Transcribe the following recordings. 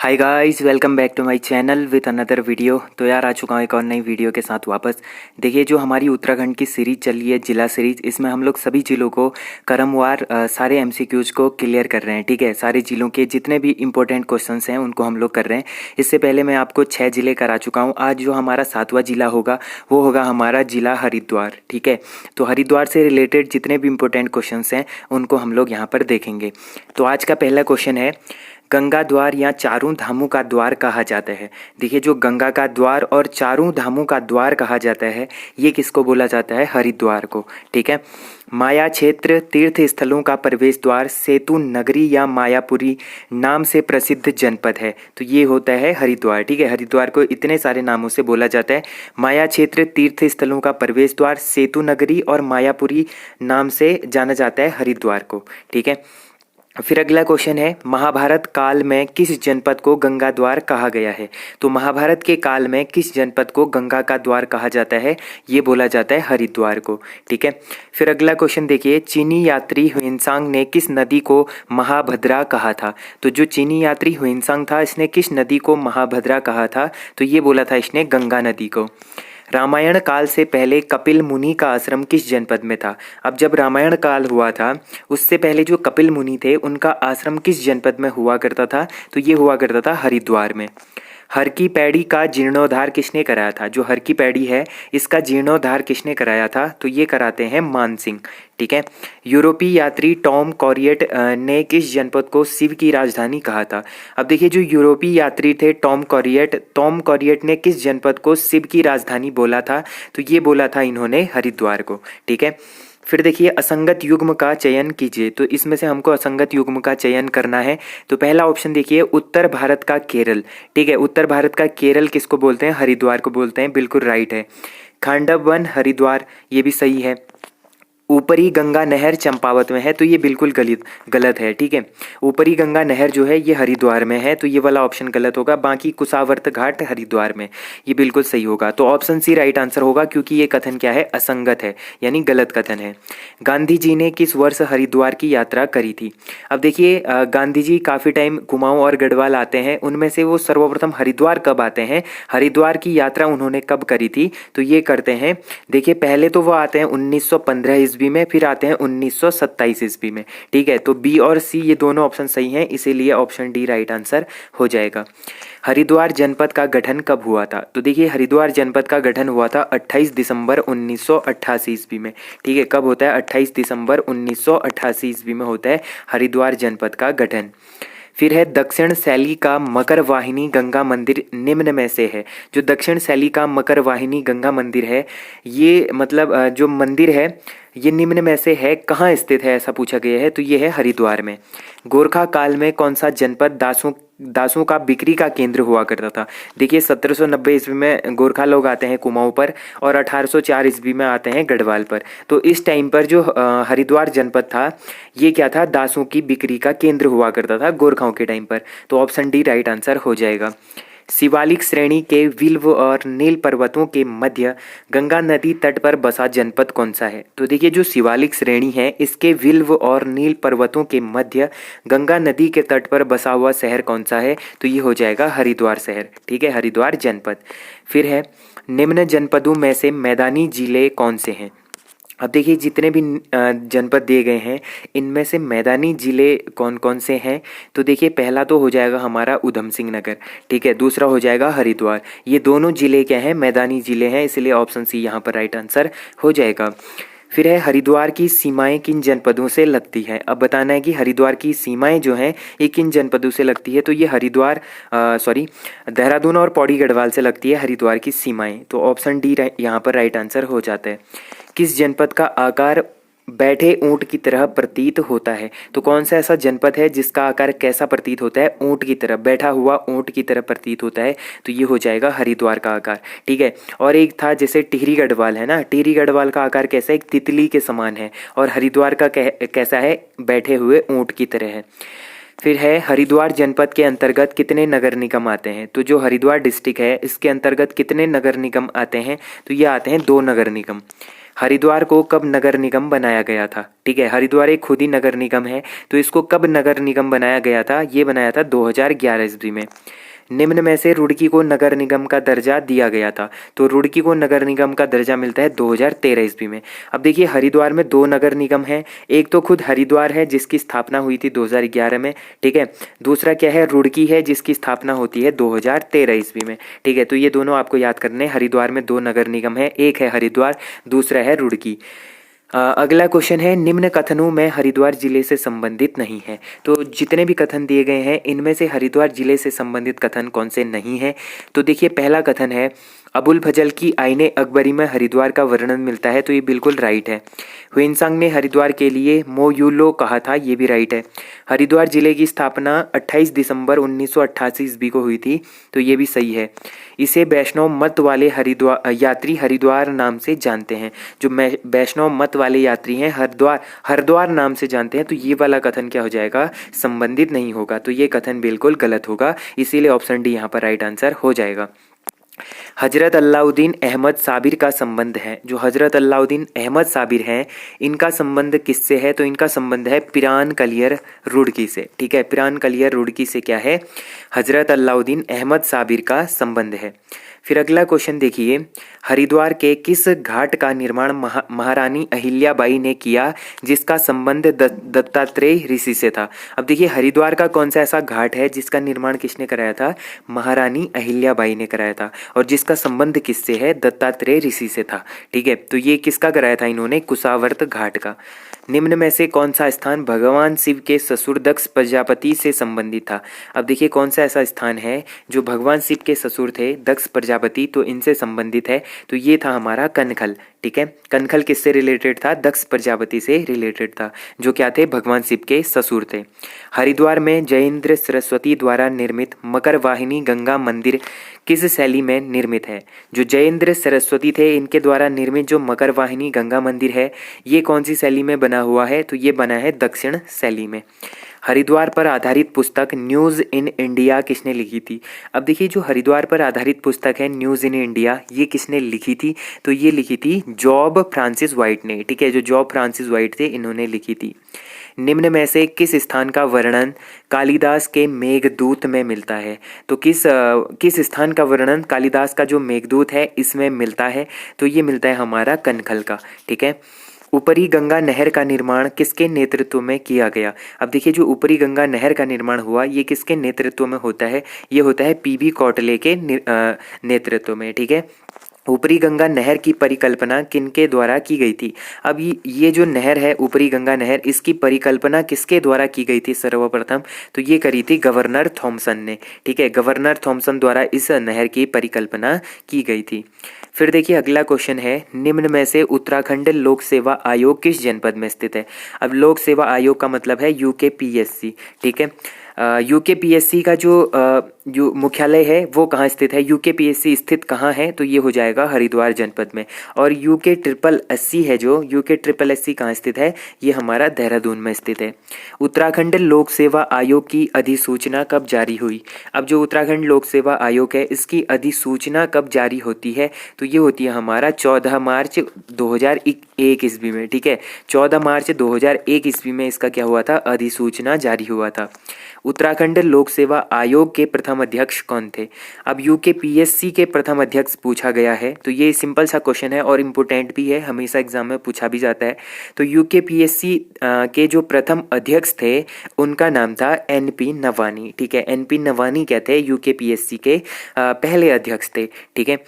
Hi guys, welcome back to my channel with another video. तो यार आ चुका हूँ एक और नई वीडियो के साथ वापस। देखिए, जो हमारी उत्तराखंड की सीरीज चली है जिला सीरीज, इसमें हम लोग सभी जिलों को क्रमवार सारे एमसीक्यूज को क्लियर कर रहे हैं। ठीक है, सारे जिलों के जितने भी इंपॉर्टेंट क्वेश्चंस हैं उनको हम लोग कर रहे हैं। इससे पहले मैं आपको 6 जिले करा चुका हूँ। आज जो हमारा 7वां जिला होगा वो होगा हमारा जिला हरिद्वार। ठीक है, तो हरिद्वार से रिलेटेड जितने भी इंपॉर्टेंट क्वेश्चन हैं उनको हम लोग यहाँ पर देखेंगे। तो आज का पहला क्वेश्चन है, गंगा द्वार या चारों धामों का द्वार कहा जाता है। देखिए, जो गंगा का द्वार और चारों धामों का द्वार कहा जाता है ये किसको बोला जाता है? हरिद्वार को। ठीक है, माया क्षेत्र तीर्थ स्थलों का प्रवेश द्वार सेतु नगरी या मायापुरी नाम से प्रसिद्ध जनपद है। तो ये होता है हरिद्वार। ठीक है, हरिद्वार को इतने सारे नामों से बोला जाता है। माया क्षेत्र तीर्थ स्थलों का प्रवेश द्वार सेतु नगरी और मायापुरी नाम से जाना जाता है हरिद्वार को। ठीक है, फिर अगला क्वेश्चन है, महाभारत काल में किस जनपद को गंगा द्वार कहा गया है? तो महाभारत के काल में किस जनपद को गंगा का द्वार कहा जाता है? ये बोला जाता है हरिद्वार को। ठीक है, फिर अगला क्वेश्चन देखिए, चीनी यात्री ह्वेनसांग ने किस नदी को महाभद्रा कहा था? तो जो चीनी यात्री ह्वेनसांग था इसने किस नदी को महाभद्रा कहा था? तो ये बोला था इसने गंगा नदी को। रामायण काल से पहले कपिल मुनि का आश्रम किस जनपद में था? अब जब रामायण काल हुआ था उससे पहले जो कपिल मुनि थे उनका आश्रम किस जनपद में हुआ करता था? तो ये हुआ करता था हरिद्वार में। हर की पैड़ी का जीर्णोद्धार किसने कराया था? जो हर की पैड़ी है इसका जीर्णोद्धार किसने कराया था? तो ये कराते हैं मान सिंह। ठीक है, यूरोपीय यात्री टॉम कॉरिएट ने किस जनपद को शिव की राजधानी कहा था? अब देखिए, जो यूरोपीय यात्री थे टॉम कॉरिएट ने किस जनपद को शिव की राजधानी बोला था? तो ये बोला था इन्होंने हरिद्वार को। ठीक है, फिर देखिए, असंगत युग्म का चयन कीजिए। तो इसमें से हमको असंगत युग्म का चयन करना है। तो पहला ऑप्शन देखिए, उत्तर भारत का केरल। ठीक है, उत्तर भारत का केरल किसको बोलते हैं? हरिद्वार को बोलते हैं। बिल्कुल राइट है। खांडव हरिद्वार, ये भी सही है। ऊपरी गंगा नहर चंपावत में है, तो ये बिल्कुल गलत है। ठीक है, ऊपरी गंगा नहर जो है ये हरिद्वार में है, तो ये वाला ऑप्शन गलत होगा। बाकी कुशावर्त घाट हरिद्वार में, ये बिल्कुल सही होगा। तो ऑप्शन सी राइट आंसर होगा, क्योंकि ये कथन क्या है? असंगत है, यानी गलत कथन है। गांधी जी ने किस वर्ष हरिद्वार की यात्रा करी थी? अब देखिए, गांधी जी काफ़ी टाइम कुमाऊं और गढ़वाल आते हैं, उनमें से वो सर्वप्रथम हरिद्वार कब आते हैं? हरिद्वार की यात्रा उन्होंने कब करी थी? तो ये करते हैं, देखिए पहले तो वो आते हैं 1915 ईस्वी में, फिर आते हैं 1927 ईस्वी में। ठीक है, तो बी और सी ये दोनों ऑप्शन सही हैं, इसीलिए ऑप्शन डी राइट आंसर हो जाएगा। हरिद्वार जनपद का गठन कब हुआ था? तो देखिए, हरिद्वार जनपद का गठन हुआ था 28 दिसंबर 1988 ईस्वी में। ठीक है, कब होता है? 28 दिसंबर 1988 ईस्वी में होता है हरिद्वार जनपद का गठन। फिर है, दक्षिण शैली का मकर वाहिनी गंगा मंदिर निम्न में से है। जो दक्षिण शैली का मकर वाहिनी गंगा मंदिर है, ये मतलब जो मंदिर है ये निम्न में से है, कहाँ स्थित है ऐसा पूछा गया है? तो ये है हरिद्वार में। गोरखा काल में कौन सा जनपद दासों का बिक्री का केंद्र हुआ करता था? देखिए, 1790 ईस्वी में गोरखा लोग आते हैं कुमाऊं पर और 1804 ईस्वी में आते हैं गढ़वाल पर। तो इस टाइम पर जो हरिद्वार जनपद था ये क्या था? दासों की बिक्री का केंद्र हुआ करता था गोरखाओं के टाइम पर। तो ऑप्शन डी राइट आंसर हो जाएगा। शिवालिक श्रेणी के विल्व और नील पर्वतों के मध्य गंगा नदी तट पर बसा जनपद कौन सा है? तो देखिए, जो शिवालिक श्रेणी है इसके विल्व और नील पर्वतों के मध्य गंगा नदी के तट पर बसा हुआ शहर कौन सा है? तो ये हो जाएगा हरिद्वार शहर। ठीक है, हरिद्वार जनपद। फिर है, निम्न जनपदों में से मैदानी जिले कौन से हैं? अब देखिए, जितने भी जनपद दिए गए हैं इनमें से मैदानी जिले कौन कौन से हैं? तो देखिए, पहला तो हो जाएगा हमारा उधम सिंह नगर। ठीक है, दूसरा हो जाएगा हरिद्वार। ये दोनों जिले क्या हैं? मैदानी जिले हैं, इसलिए ऑप्शन सी यहाँ पर राइट आंसर हो जाएगा। फिर है, हरिद्वार की सीमाएं किन जनपदों से लगती हैं? अब बताना है कि हरिद्वार की सीमाएं जो हैं ये किन जनपदों से लगती है। तो ये देहरादून और पौड़ी गढ़वाल से लगती है हरिद्वार की सीमाएं। तो ऑप्शन डी यहाँ पर राइट आंसर हो जाता है। किस जनपद का आकार बैठे ऊंट की तरह प्रतीत होता है? तो कौन सा ऐसा जनपद है जिसका आकार कैसा प्रतीत होता है? ऊंट की तरह, बैठा हुआ ऊंट की तरह प्रतीत होता है। तो ये हो जाएगा हरिद्वार का आकार। ठीक है, और एक था जैसे टिहरी गढ़वाल है ना, टिहरी गढ़वाल का आकार कैसा है? एक तितली के समान है। और हरिद्वार का कैसा है? बैठे हुए ऊंट की तरह है। फिर है, हरिद्वार जनपद के अंतर्गत कितने नगर निगम आते हैं? तो जो हरिद्वार डिस्ट्रिक्ट है इसके अंतर्गत कितने नगर निगम आते हैं? तो ये आते हैं 2 नगर निगम। हरिद्वार को कब नगर निगम बनाया गया था? ठीक है, हरिद्वार एक खुद ही नगर निगम है, तो इसको कब नगर निगम बनाया गया था? ये बनाया था 2011 ईस्वी में। निम्न में से रुड़की को नगर निगम का दर्जा दिया गया था, तो रुड़की को नगर निगम का दर्जा मिलता है 2013 ईस्वी में। अब देखिए हरिद्वार में दो नगर निगम हैं, एक तो खुद हरिद्वार है जिसकी स्थापना हुई थी 2011 में, ठीक है। दूसरा क्या है, रुड़की है जिसकी स्थापना होती है 2013 ईस्वी में, ठीक है। तो ये दोनों आपको याद करने हैं, हरिद्वार में दो नगर निगम है, एक है हरिद्वार, दूसरा है रुड़की। अगला क्वेश्चन है, निम्न कथनों में हरिद्वार जिले से संबंधित नहीं है। तो जितने भी कथन दिए गए हैं इनमें से हरिद्वार जिले से संबंधित कथन कौन से नहीं है? तो देखिए पहला कथन है, अबुल फजल की आईने अकबरी में हरिद्वार का वर्णन मिलता है, तो ये बिल्कुल राइट है। हुइनसांग ने हरिद्वार के लिए मोयुलो कहा था, ये भी राइट है। हरिद्वार जिले की स्थापना 28 दिसंबर 1988 ईस्वी को हुई थी, तो ये भी सही है। इसे वैष्णव मत वाले हरिद्वार यात्री हरिद्वार नाम से जानते हैं, जो वैष्णव मत वाले यात्री हैं हरिद्वार हरिद्वार नाम से जानते हैं, तो ये वाला कथन क्या हो जाएगा, संबंधित नहीं होगा, तो ये कथन बिल्कुल गलत होगा, इसीलिए ऑप्शन डी यहाँ पर राइट आंसर हो जाएगा। हजरत अलाउद्दीन अहमद साबिर का संबंध है, जो हजरत अलाउद्दीन अहमद साबिर हैं इनका संबंध किससे है? तो इनका संबंध है पिरान कलियर रुड़की से, ठीक है। पिरान कलियर रुड़की से क्या है, हजरत अलाउद्दीन अहमद साबिर का संबंध है। फिर अगला क्वेश्चन देखिए, हरिद्वार के किस घाट का निर्माण महारानी अहिल्याबाई ने किया जिसका संबंध दत्तात्रेय ऋषि से था? अब देखिए हरिद्वार का कौन सा ऐसा घाट है जिसका निर्माण किसने कराया था? महारानी अहिल्याबाई ने कराया था, और जिसका संबंध किससे है? दत्तात्रेय ऋषि से था, ठीक है। तो ये किसका कराया था इन्होंने? कुशावर्त घाट का। निम्न में से कौन सा स्थान भगवान शिव के ससुर दक्ष प्रजापति से संबंधित था? अब देखिए कौन सा ऐसा स्थान है जो भगवान शिव के ससुर थे दक्ष प्रजापति, तो इनसे संबंधित है, तो ये था हमारा कनखल, ठीक है। कनखल किससे रिलेटेड था? दक्ष प्रजापति से रिलेटेड था, जो क्या थे? भगवान शिव के ससुर थे। हरिद्वार में जयेंद्र सरस्वती द्वारा निर्मित मकर वाहिनी गंगा मंदिर किस शैली में निर्मित है? जो जयेंद्र सरस्वती थे इनके द्वारा निर्मित जो मकर वाहिनी गंगा मंदिर है, ये कौन सी शैली में बना हुआ है? तो ये बना है दक्षिण शैली में। हरिद्वार पर आधारित पुस्तक न्यूज़ इन इंडिया किसने लिखी थी? अब देखिए जो हरिद्वार पर आधारित पुस्तक है न्यूज़ इन इंडिया, ये किसने लिखी थी? तो ये लिखी थी जॉब फ्रांसिस वाइट ने, ठीक है। जो जॉब फ्रांसिस वाइट थे इन्होंने लिखी थी। निम्न में से किस स्थान का वर्णन कालिदास के मेघदूत में मिलता है? तो किस स्थान का वर्णन कालिदास का जो मेघदूत है इसमें मिलता है? तो ये मिलता है हमारा कनखल का, ठीक है। ऊपरी गंगा नहर का निर्माण किसके नेतृत्व में किया गया? अब देखिए जो ऊपरी गंगा नहर का निर्माण हुआ ये किसके नेतृत्व में होता है? ये होता है पीबी कौटले के नेतृत्व में, ठीक है। ऊपरी गंगा नहर की परिकल्पना किनके द्वारा की गई थी? अब ये जो नहर है ऊपरी गंगा नहर, इसकी परिकल्पना किसके द्वारा की गई थी सर्वप्रथम? तो ये करी थी गवर्नर थॉमसन ने, ठीक है। गवर्नर थॉमसन द्वारा इस नहर की परिकल्पना की गई थी। फिर देखिए अगला क्वेश्चन है, निम्न में से उत्तराखंड लोक सेवा आयोग किस जनपद में स्थित है? अब लोक सेवा आयोग का मतलब है यूकेपीएससी, ठीक है। यूकेपीएससी का जो मुख्यालय है वो कहाँ स्थित है? यूकेपीएससी स्थित कहाँ है? तो ये हो जाएगा हरिद्वार जनपद में। और यूके ट्रिपल एससी कहाँ स्थित है? ये हमारा देहरादून में स्थित है। उत्तराखंड लोक सेवा आयोग की अधिसूचना कब जारी हुई? अब जो उत्तराखंड लोक सेवा आयोग है इसकी अधिसूचना कब जारी होती है? तो ये होती है हमारा 14 मार्च 2001 ईस्वी में, ठीक है। 14 मार्च 2001 ईस्वी में इसका क्या हुआ था? अधिसूचना जारी हुआ था। उत्तराखंड लोक सेवा आयोग के प्रथम अध्यक्ष कौन थे? अब यूकेपीएससी के प्रथम अध्यक्ष पूछा गया है, तो ये सिंपल सा क्वेश्चन है और इम्पोर्टेंट भी है, हमेशा एग्जाम में पूछा भी जाता है। तो यूकेपीएससी के जो प्रथम अध्यक्ष थे उनका नाम था एनपी नवानी, ठीक है। एनपी नवानी क्या थे? यूकेपीएससी के पहले अध्यक्ष थे, ठीक है।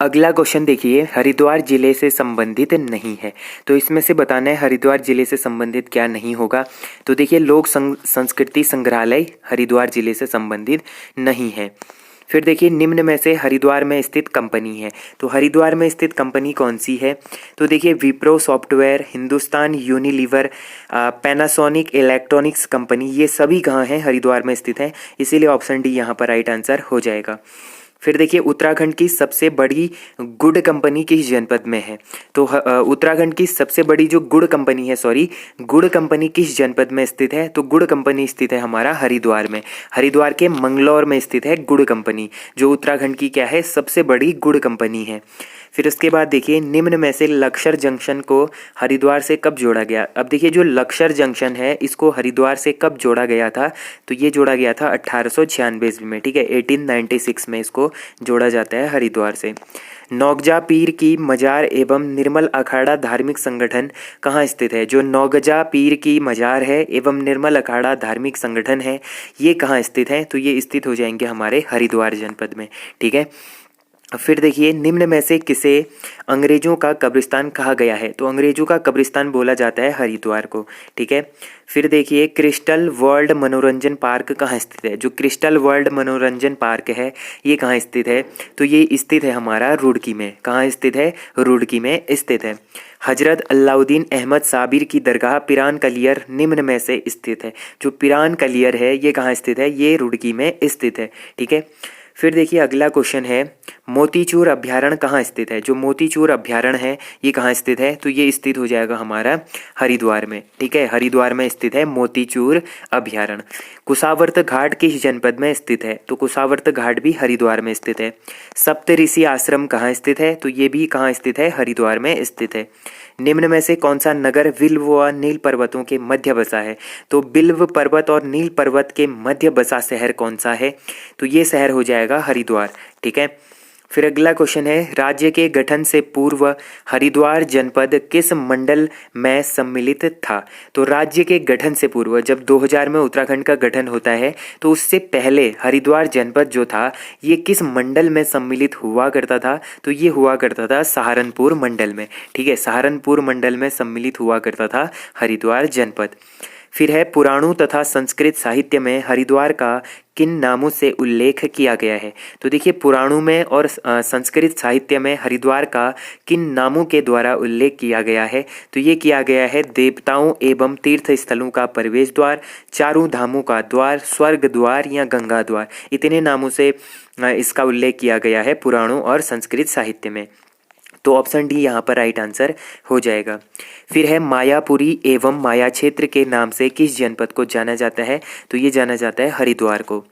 अगला क्वेश्चन देखिए, हरिद्वार जिले से संबंधित नहीं है, तो इसमें से बताना है हरिद्वार जिले से संबंधित क्या नहीं होगा। तो देखिए लोक संस्कृति संग्रहालय हरिद्वार जिले से संबंधित नहीं है। फिर देखिए निम्न में से हरिद्वार में स्थित कंपनी है, तो हरिद्वार में स्थित कंपनी कौन सी है? तो देखिए Wipro software, Hindustan Unilever, Panasonic electronics company, ये सभी कहाँ हैं? हरिद्वार में स्थित हैं, इसीलिए ऑप्शन डी यहाँ पर राइट आंसर हो जाएगा। फिर देखिए उत्तराखंड की सबसे बड़ी गुड़ कंपनी किस जनपद में है? तो उत्तराखंड की सबसे बड़ी जो गुड़ कंपनी किस जनपद में स्थित है? तो गुड़ कंपनी स्थित है हमारा हरिद्वार में, हरिद्वार के मंगलौर में स्थित है गुड़ कंपनी, जो उत्तराखंड की क्या है? सबसे बड़ी गुड़ कंपनी है। फिर उसके बाद देखिए निम्न में से लक्सर जंक्शन को हरिद्वार से कब जोड़ा गया। अब देखिए जो लक्सर जंक्शन है इसको हरिद्वार से कब जोड़ा गया था, तो ये जोड़ा गया था 1896 ईस्वी में, ठीक है। 1896 में इसको जोड़ा जाता है हरिद्वार से। नौगजा पीर की मजार एवं निर्मल अखाड़ा धार्मिक संगठन कहाँ स्थित है। जो नौगजा पीर की मजार है एवं निर्मल अखाड़ा धार्मिक संगठन है ये कहाँ स्थित है, तो ये स्थित हो जाएंगे हमारे हरिद्वार जनपद में, ठीक है। फिर देखिए निम्न में से किसे अंग्रेजों का कब्रिस्तान कहा गया है, तो अंग्रेजों का कब्रिस्तान बोला जाता है हरिद्वार को, ठीक है। फिर देखिए क्रिस्टल वर्ल्ड मनोरंजन पार्क कहाँ स्थित है। जो क्रिस्टल वर्ल्ड मनोरंजन पार्क है ये कहाँ स्थित है, तो ये स्थित है हमारा रुड़की में। कहाँ स्थित है, रुड़की में स्थित है। हजरत अलाउद्दीन अहमद साबिर की दरगाह पिरान कलियर निम्न में से स्थित है। जो पिरान कलियर है ये कहाँ स्थित है, ये रुड़की में स्थित है, ठीक है। फिर देखिए अगला क्वेश्चन है मोतीचूर अभ्यारण्य कहाँ स्थित है। जो मोतीचूर अभ्यारण्य है ये कहाँ स्थित है, तो ये स्थित हो जाएगा हमारा हरिद्वार में, ठीक है। हरिद्वार में स्थित है मोतीचूर अभ्यारण्य। कुशावर्त घाट किस जनपद में स्थित है, तो कुशावर्त घाट भी हरिद्वार में स्थित है। सप्तऋषि आश्रम कहाँ स्थित है, तो ये भी कहाँ स्थित है, हरिद्वार में स्थित है। निम्न में से कौन सा नगर विल्व व नील पर्वतों के मध्य बसा है, तो बिल्व पर्वत और नील पर्वत के मध्य बसा शहर कौन सा है, तो ये शहर हो जाएगा हरिद्वार, ठीक है। फिर अगला क्वेश्चन है राज्य के गठन से पूर्व हरिद्वार जनपद किस मंडल में सम्मिलित था। तो राज्य के गठन से पूर्व जब 2000 में उत्तराखंड का गठन होता है तो उससे पहले हरिद्वार जनपद जो था ये किस मंडल में सम्मिलित हुआ करता था, तो ये हुआ करता था सहारनपुर मंडल में, ठीक है। सहारनपुर मंडल में सम्मिलित हुआ करता था हरिद्वार जनपद। फिर है पुराणों तथा संस्कृत साहित्य में हरिद्वार का किन नामों से उल्लेख किया गया है। तो देखिए पुराणों में और संस्कृत साहित्य में हरिद्वार का किन नामों के द्वारा उल्लेख किया गया है, तो ये किया गया है देवताओं एवं तीर्थ स्थलों का प्रवेश द्वार, चारों धामों का द्वार, स्वर्ग द्वार या गंगा द्वार। इतने नामों से इसका उल्लेख किया गया है पुराणों और संस्कृत साहित्य में। तो ऑप्शन डी यहाँ पर राइट आंसर हो जाएगा। फिर है मायापुरी एवं माया क्षेत्र के नाम से किस जनपद को जाना जाता है, तो ये जाना जाता है हरिद्वार को।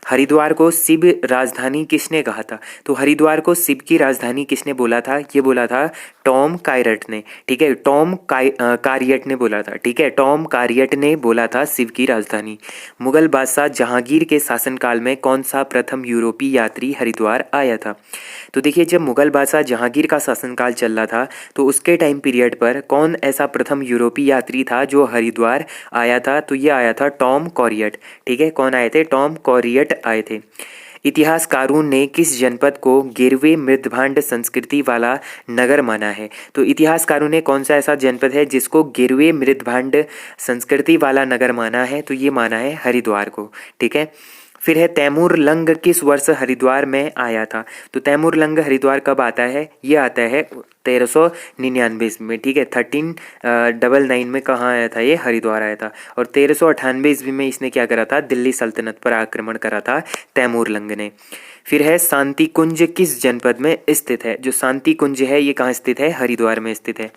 हरिद्वार को शिव राजधानी किसने कहा था, तो हरिद्वार को शिव की राजधानी किसने बोला था, ये बोला था टॉम कायरट ने, ठीक है। टॉम कारियट ने बोला था, ठीक है। टॉम कारियट ने बोला था शिव की राजधानी। मुगल बादशाह जहांगीर के शासनकाल में कौन सा प्रथम यूरोपीय यात्री हरिद्वार आया था। तो देखिए जब मुगल बादशाह जहांगीर का शासनकाल चल रहा था तो उसके टाइम पीरियड पर कौन ऐसा प्रथम यूरोपीय यात्री था जो हरिद्वार आया था, तो ये आया था टॉम कॉरियट, ठीक है। कौन आए थे, टॉम कॉरियट आए थे। इतिहासकारों ने किस जनपद को गिरवे मृदभांड संस्कृति वाला नगर माना है, तो इतिहासकारों ने कौन सा ऐसा जनपद है जिसको गिरवे मृदभांड संस्कृति वाला नगर माना है, तो ये माना है हरिद्वार को, ठीक है। फिर है तैमूर लंग किस वर्ष हरिद्वार में आया था, तो तैमूर लंग हरिद्वार कब आता है, ये आता है 1399 में, ठीक है। 1399 में कहाँ आया था, ये हरिद्वार आया था। और 1398 ईस्वी में इसने क्या करा था, दिल्ली सल्तनत पर आक्रमण करा था तैमूर लंग ने। फिर है शांति कुंज किस जनपद में स्थित है, जो शांति कुंज है ये कहाँ स्थित है, हरिद्वार में स्थित है।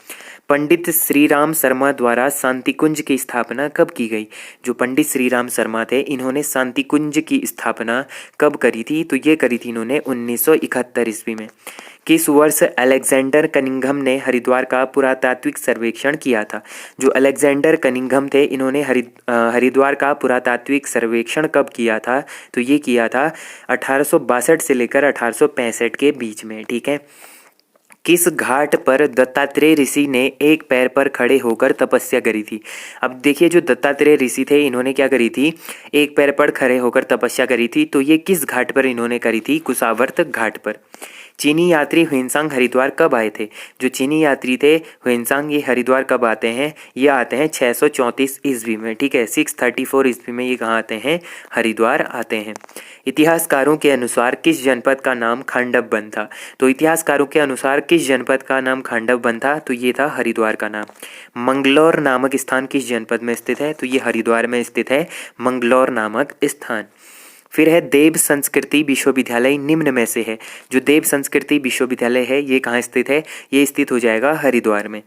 पंडित श्रीराम शर्मा द्वारा शांति कुंज की स्थापना कब की गई, जो पंडित श्रीराम शर्मा थे इन्होंने शांति कुंज की स्थापना कब करी थी, तो ये करी थी इन्होंने 1971 ईस्वी में। किस वर्ष अलेक्जेंडर कनिंघम ने हरिद्वार का पुरातात्विक सर्वेक्षण किया था, जो अलेक्जेंडर कनिंघम थे इन्होंने हरिद्वार का पुरातात्विक सर्वेक्षण कब किया था, तो ये किया था 1862 से लेकर 1865 के बीच में, ठीक है। किस घाट पर दत्तात्रेय ऋषि ने एक पैर पर खड़े होकर तपस्या करी थी। अब देखिए जो दत्तात्रेय ऋषि थे इन्होंने क्या करी थी, एक पैर पर खड़े होकर तपस्या करी थी, तो ये किस घाट पर इन्होंने करी थी, कुशावर्त घाट पर। चीनी यात्री ह्वेनसांग हरिद्वार कब आए थे, जो चीनी यात्री थे ह्वेनसांग ये हरिद्वार कब आते हैं, ये आते हैं 634 ईस्वी में, ठीक है। 634 ईस्वी में ये कहाँ आते हैं, हरिद्वार आते हैं। इतिहासकारों के अनुसार किस जनपद का नाम खांडव था, तो इतिहासकारों के अनुसार किस जनपद का नाम खांडव था, तो ये था हरिद्वार का नाम। मंगलौर नामक स्थान किस जनपद में स्थित है, तो ये हरिद्वार में स्थित है मंगलौर नामक स्थान। फिर है देव संस्कृति विश्वविद्यालय निम्न में से है। जो देव संस्कृति विश्वविद्यालय है ये कहाँ स्थित है? ये स्थित हो जाएगा हरिद्वार में।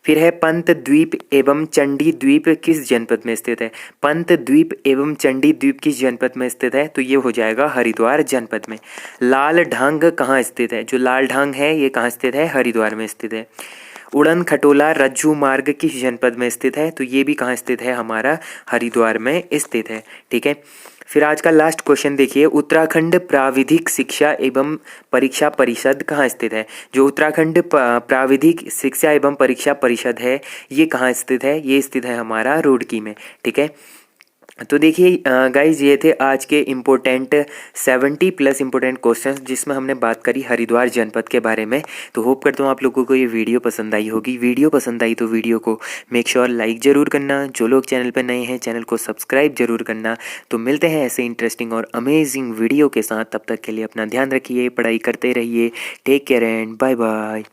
फिर है पंत द्वीप एवं चंडी द्वीप किस जनपद में स्थित है? पंत द्वीप एवं चंडी द्वीप किस जनपद में स्थित है? तो ये हो जाएगा हरिद्वार जनपद में। लाल ढांग कहाँ स्थित है? जो लाल ढांग है ये कहाँ स्थित है? हरिद्वार में स्थित है। उड़न खटोला रज्जू मार्ग किस जनपद में स्थित है? तो ये भी कहाँ स्थित है? हमारा हरिद्वार में स्थित है। ठीक है। फिर आज का लास्ट क्वेश्चन देखिए, उत्तराखंड प्राविधिक शिक्षा एवं परीक्षा परिषद कहाँ स्थित है? जो उत्तराखंड प्राविधिक शिक्षा एवं परीक्षा परिषद है ये कहाँ स्थित है? ये स्थित है हमारा रुड़की में। ठीक है। तो देखिए गाइज ये थे आज के इम्पोर्टेंट 70+ इम्पोर्टेंट क्वेश्चंस जिसमें हमने बात करी हरिद्वार जनपद के बारे में। तो होप करता हूँ आप लोगों को ये वीडियो पसंद आई होगी। वीडियो पसंद आई तो वीडियो को मेक श्योर लाइक ज़रूर करना। जो लोग चैनल पर नए हैं चैनल को सब्सक्राइब जरूर करना। तो मिलते हैं ऐसे इंटरेस्टिंग और अमेजिंग वीडियो के साथ। तब तक के लिए अपना ध्यान रखिए, पढ़ाई करते रहिए। Take care and bye bye.